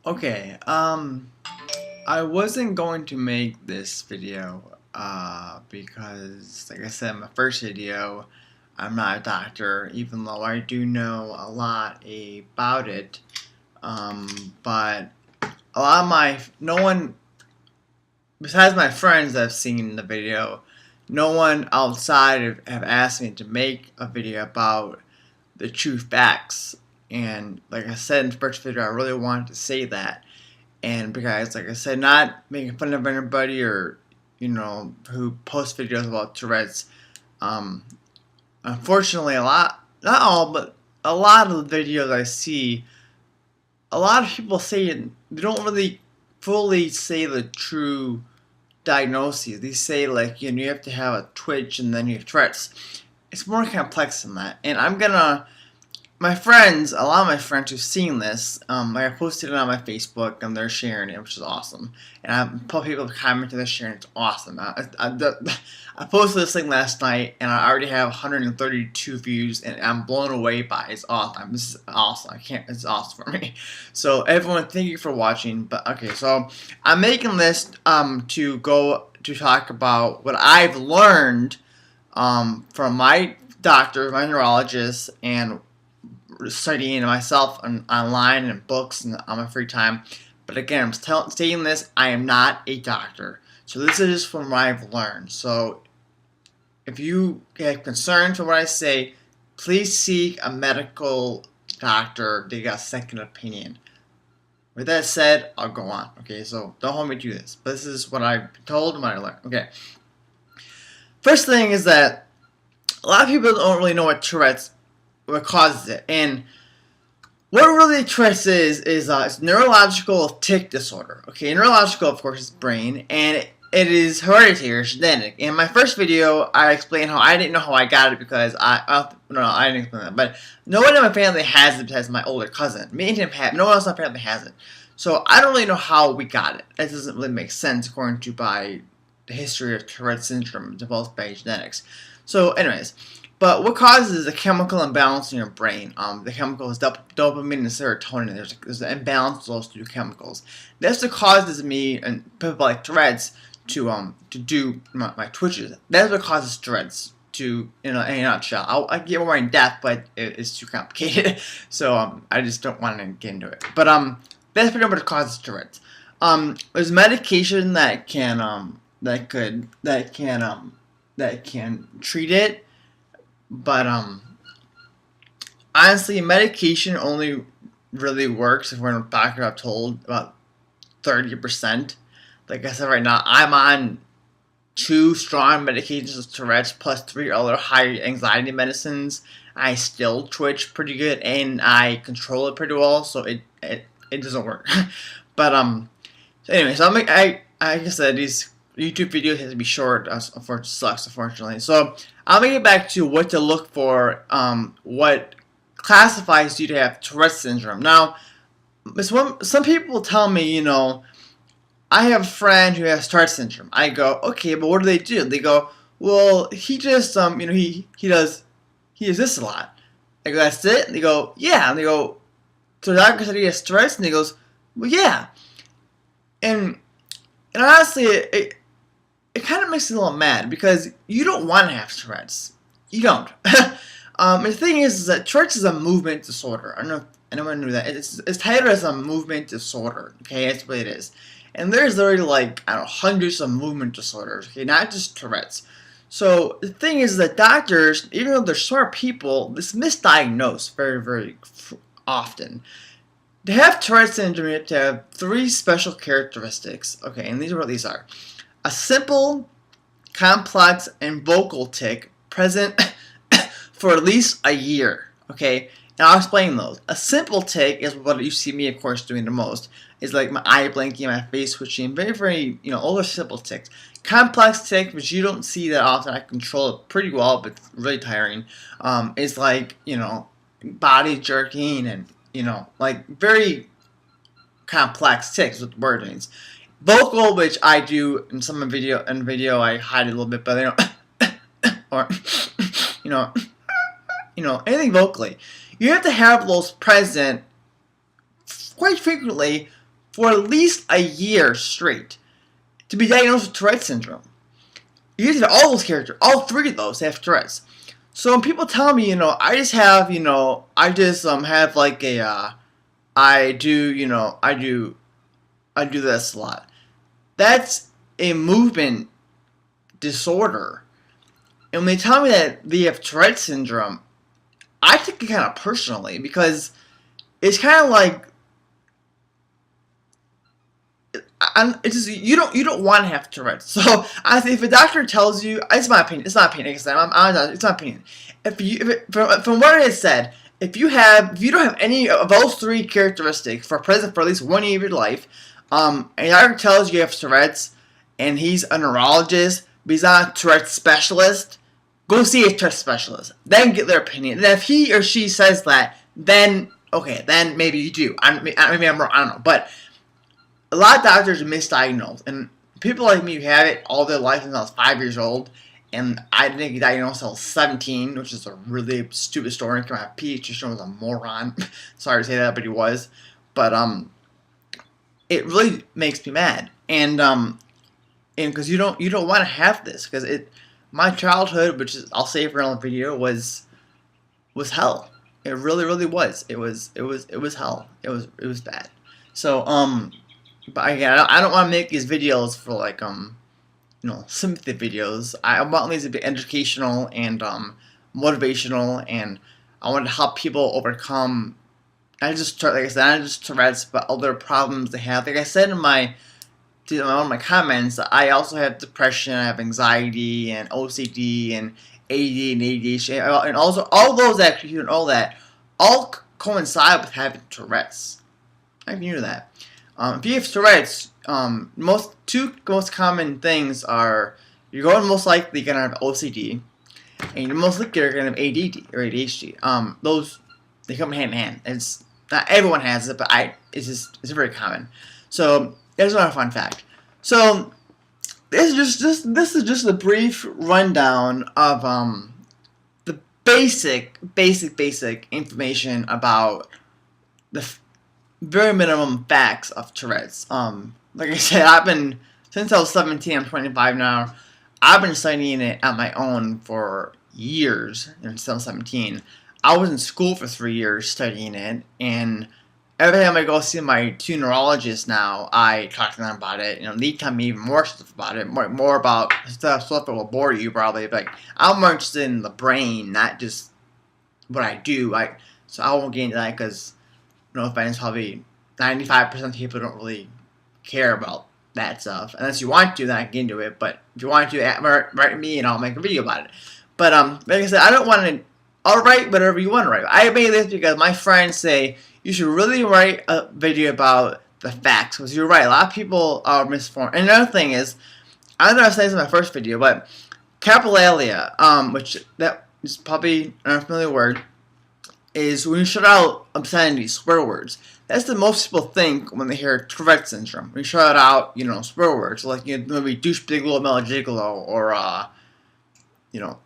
Okay, I wasn't going to make this video, because, like I said in my first video, I'm not a doctor, even though I do know a lot about it. But a lot of no one, besides my friends that I've seen in the video, no one outside have asked me to make a video about the true facts. And like I said in the first video, I really wanted to say that. And because, like I said, not making fun of anybody or, who post videos about Tourette's. Um, Unfortunately, not all, but a lot of the videos I see, a lot of people say they don't really fully say the true diagnoses. They say, like, you have to have a twitch and then you have Tourette's. It's more complex than that. And my friends, a lot of my friends who've seen this, I posted it on my Facebook and they're sharing it, which is awesome. And I put people commenting, they're sharing it, it's awesome. I posted this thing last night and I already have 132 views and I'm blown away by it. It's awesome. This is awesome. It's awesome for me. So everyone, thank you for watching. But okay, so I'm making this to talk about what I've learned from my doctor, my neurologist, and studying myself online and books and on my free time. But again, I'm stating this, I am not a doctor. So this is just from what I've learned. So if you get concerned for what I say, please seek a medical doctor to get a second opinion. With that said, I'll go on. Okay, so don't hold me to this. But this is what I've been told and what I learned. Okay. First thing is that a lot of people don't really know what causes it. And what really Tourette's is it's neurological tic disorder. Okay, neurological, of course, is brain, and it is hereditary or genetic. In my first video, I explained how I didn't know how I got it because I didn't explain that. But no one in my family has it besides my older cousin. Me and him have. No one else in my family has it. So I don't really know how we got it. It doesn't really make sense according to the history of Tourette's syndrome developed by genetics. So, anyways. But what causes a chemical imbalance in your brain? The chemical is dopamine and serotonin. There's an imbalance of those two chemicals. That's what causes me and people like Tourette's to do my twitches. That's what causes Tourette's in a nutshell. I get more in depth, but it's too complicated. So I just don't want to get into it. But that's pretty much what causes Tourette's. There's medication that can treat it. But honestly, medication only really works if we're in a doctor. I've told about 30%. Like I said, right now I'm on 2 strong medications of Tourette's plus 3 other high anxiety medicines. I still twitch pretty good and I control it pretty well, so it doesn't work. But so anyway, so like I said, these YouTube videos have to be short. Sucks, unfortunately. So I'll make it back to what to look for. What classifies you to have Tourette's syndrome? Now, some people tell me, I have a friend who has Tourette's syndrome. I go, okay, but what do they do? They go, well, he just he does this a lot. I go, that's it? And they go, yeah. And they go, so the doctor said he has Tourette's, and he goes, well, yeah. And honestly, it kind of makes me a little mad because you don't want to have Tourette's. You don't. The thing is that Tourette's is a movement disorder. I don't know if anyone knew that. It's titled as a movement disorder. Okay, that's what it is. And there's already hundreds of movement disorders. Okay, not just Tourette's. So the thing is that doctors, even though they're smart people, this misdiagnosed very, very often. To have Tourette's syndrome, you have to have 3 special characteristics. Okay, and these are what these are. A simple, complex, and vocal tic present for at least a year. Okay, and I'll explain those. A simple tic is what you see me, of course, doing the most. Is like my eye blinking, my face twitching, very, very, all are simple tics. Complex tic, which you don't see that often. I control it pretty well, but it's really tiring. Is like, body jerking and, like very complex tics with the word means. Vocal, which I do in some video I hide it a little bit, but or anything vocally. You have to have those present quite frequently for at least a year straight to be diagnosed with Tourette's syndrome. You have all those characters, all three of those have Tourette's. So when people tell me, I just have, I just have like a, I do this a lot. That's a movement disorder. And when they tell me that they have Tourette's syndrome, I take it kind of personally, because it's kind of like, it's just, you don't want to have Tourette's. So honestly, if a doctor tells you, it's my opinion. It's not opinion. It's my opinion. From what it said, if you don't have any of those three characteristics for present for at least 1 year of your life, and a doctor tells you have Tourette's, and he's a neurologist, but he's not a Tourette's specialist, go see a Tourette's specialist. Then get their opinion. And if he or she says that, then okay, then maybe you do. Maybe I'm wrong. I don't know, but a lot of doctors misdiagnose, and people like me who have it all their life since I was 5 years old, and I didn't get diagnosed until 17, which is a really stupid story. My pediatrician was a moron. Sorry to say that, but he was. But it really makes me mad, and because you don't want to have this, because my childhood, which is, I'll say for another video, was hell. It really was. It was hell. It was bad. So but again, I don't want to make these videos for like sympathy videos. I want these to be educational and motivational, and I want to help people overcome not just Tourette's, but other problems they have. Like I said in one of my comments, I also have depression, I have anxiety, and OCD, and ADD, and ADHD, and also all those actually, all coincide with having Tourette's. I knew that. If you have Tourette's, two most common things are you're most likely going to have OCD, and you're most likely going to have ADD or ADHD. Those, they come hand in hand. It's not everyone has it, but it's very common. So here's another fun fact. So this is just a brief rundown of the basic information about the very minimum facts of Tourette's. Like I said, since I was 17, I'm 25 now. I've been studying it on my own for years. Since I was 17, I was in school for 3 years studying it, and every time I go see my two neurologists now, I talk to them about it. They tell me even more stuff about it, more about stuff that will bore you probably. But I'm more interested in the brain, not just what I do. So I won't get into that, because no offense, probably 95% of people don't really care about that stuff. Unless you want to, then I can get into it. But if you want to, write me and I'll make a video about it. But like I said, I don't want to. I'll write whatever you want to write. I made this because my friends say you should really write a video about the facts, because you're right. A lot of people are misinformed. And another thing is, I don't know if I said this in my first video, but capillalia, which that is probably an unfamiliar word, is when you shout out obscenity, swear words. That's the most people think when they hear Tourette's syndrome. When you shout out, swear words, like the movie Douche Big Little Mel Gigolo, or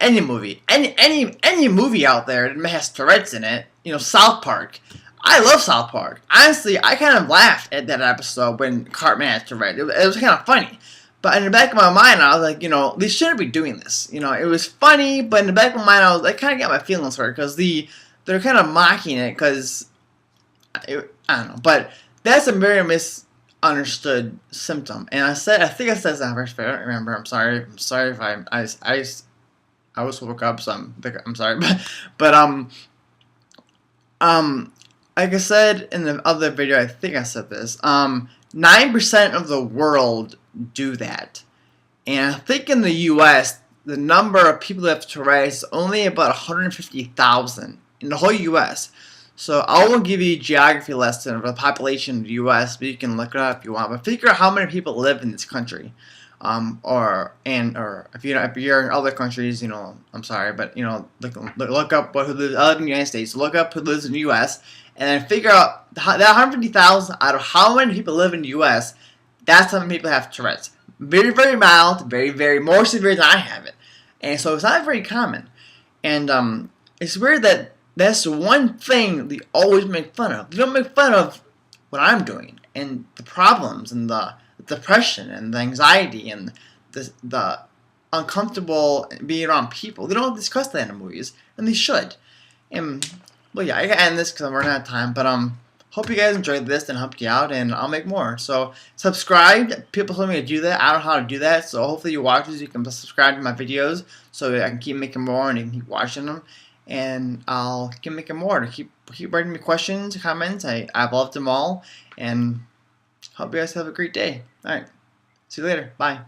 any movie, any movie out there that has Tourette's in it. South Park. I love South Park. Honestly, I kind of laughed at that episode when Cartman had Tourette's. It was kind of funny. But in the back of my mind, I was like, they shouldn't be doing this. It was funny, but in the back of my mind, I kind of got my feelings hurt, because they're kind of mocking it, because I don't know. But that's a very misunderstood symptom. And I think I said this in the first video. I don't remember. I'm sorry if I was woke up, so I'm sorry. But like I said in the other video, I think I said this. 9% of the world do that, and I think in the U.S. the number of people that have Tourette's is only about 150,000 in the whole U.S. So I won't give you a geography lesson of the population of the U.S., but you can look it up if you want. But figure out how many people live in this country, or if you're in other countries, I'm sorry, but look up who lives. I live in the United States. Look up who lives in the U.S. and then figure out that 150,000 out of how many people live in the U.S. That's how many people have Tourette's. Very, very mild, very, very more severe than I have it, and so it's not very common. And it's weird that that's the one thing they always make fun of. They don't make fun of what I'm doing and the problems and the depression and the anxiety and the uncomfortable being around people. They don't discuss that in movies, and they should. And well, yeah, I gotta end this because I'm running out of time. But hope you guys enjoyed this and helped you out, and I'll make more. So subscribe. People told me to do that. I don't know how to do that. So hopefully you watch this. You can subscribe to my videos so I can keep making more and you can keep watching them. And I'll keep making more. To keep writing me questions, comments. I've loved them all, and hope you guys have a great day. All right, see you later. Bye.